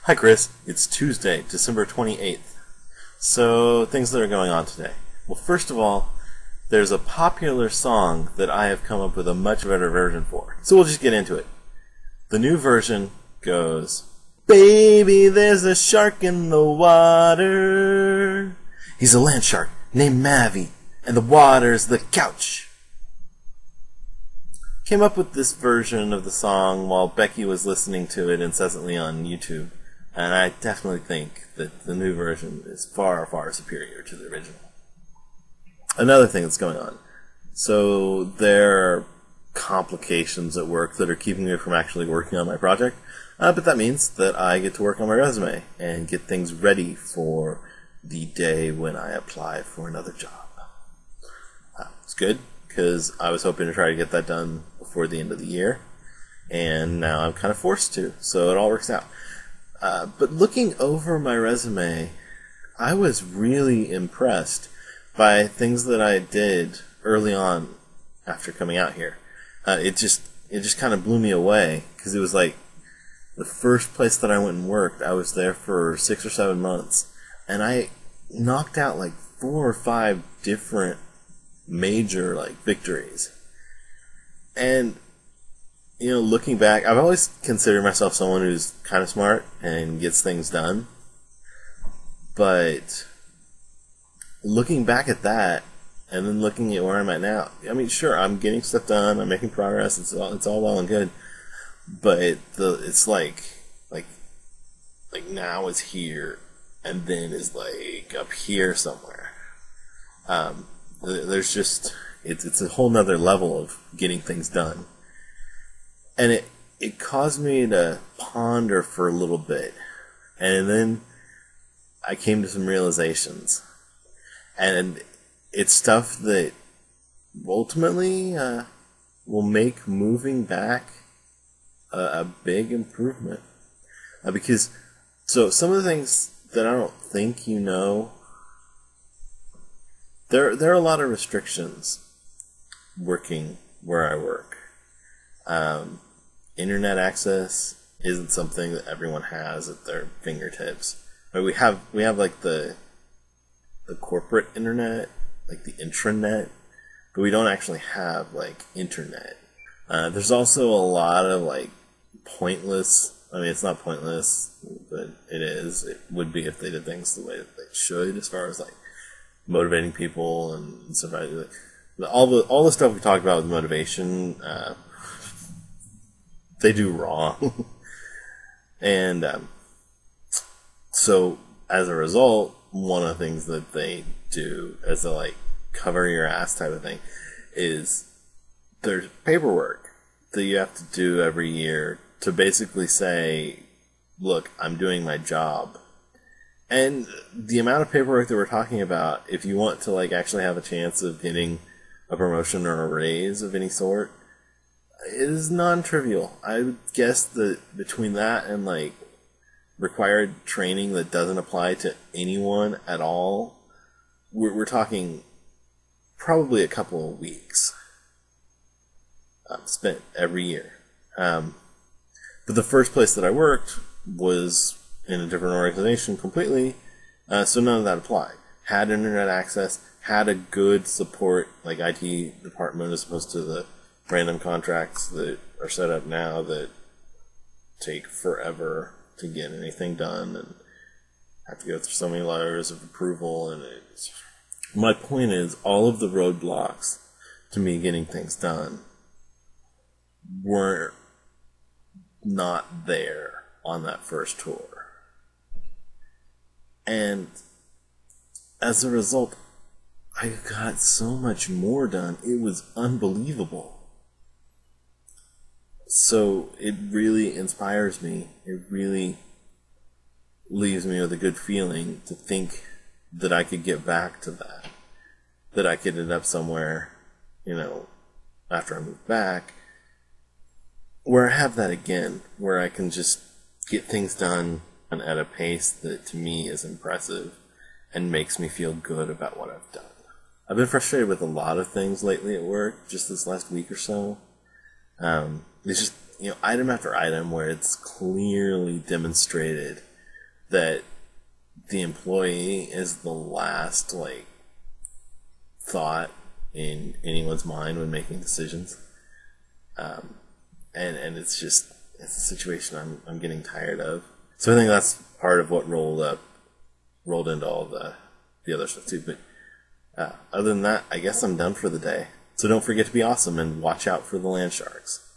Hi, Chris. It's Tuesday, December 28th. So, things that are going on today. Well, first of all, there's a popular song that I have come up with a much better version for. So we'll just get into it. The new version goes, Baby, there's a shark in the water. He's a land shark named Mavi, and the water's the couch. Came up with this version of the song while Becky was listening to it incessantly on YouTube. And I definitely think that the new version is far, far superior to the original. Another thing that's going on. So there are complications at work that are keeping me from actually working on my project. But that means that I get to work on my resume and get things ready for the day when I apply for another job. It's good, because I was hoping to try to get that done before the end of the year. And now I'm kind of forced to, so it all works out. But looking over my resume, I was really impressed by things that I did early on after coming out here. It just kind of blew me away, because it was like the first place that I went and worked, I was there for 6 or 7 months, and I knocked out like 4 or 5 different major victories. And looking back, I've always considered myself someone who's kind of smart and gets things done. But looking back at that, and then looking at where I'm at now, I mean, sure, I'm getting stuff done, I'm making progress, it's all well and good. But it's like now is here, and then is up here somewhere. There's just, it's a whole nother level of getting things done. And it caused me to ponder for a little bit. And then I came to some realizations. And it's stuff that ultimately will make moving back a big improvement. Because, so some of the things that I don't think there are a lot of restrictions working where I work. Internet access isn't something that everyone has at their fingertips. We have the corporate internet, the intranet, but we don't actually have internet. There's also a lot of pointless. I mean, it's not pointless, but it is. It would be if they did things the way that they should, as far as motivating people and stuff like that. All the stuff we talked about with motivation, they do wrong. And so as a result, one of the things that they do as a cover your ass type of thing is there's paperwork that you have to do every year to basically say, look, I'm doing my job. And the amount of paperwork that we're talking about, if you want to actually have a chance of getting a promotion or a raise of any sort, it is non-trivial. I would guess that between that and required training that doesn't apply to anyone at all, we're talking probably a couple of weeks spent every year. But the first place that I worked was in a different organization completely, so none of that applied. Had internet access, had a good support IT department, as opposed to the random contracts that are set up now that take forever to get anything done and have to go through so many layers of approval. And my point is, all of the roadblocks to me getting things done were not there on that first tour. And as a result, I got so much more done. It was unbelievable. So it really inspires me. It really leaves me with a good feeling to think that I could get back to that. That I could end up somewhere, after I move back, where I have that again, where I can just get things done at a pace that to me is impressive and makes me feel good about what I've done. I've been frustrated with a lot of things lately at work, just this last week or so. It's just, item after item where it's clearly demonstrated that the employee is the last like thought in anyone's mind when making decisions, and it's a situation I'm getting tired of. So I think that's part of what rolled into all the other stuff too. But other than that, I guess I'm done for the day. So don't forget to be awesome and watch out for the land sharks.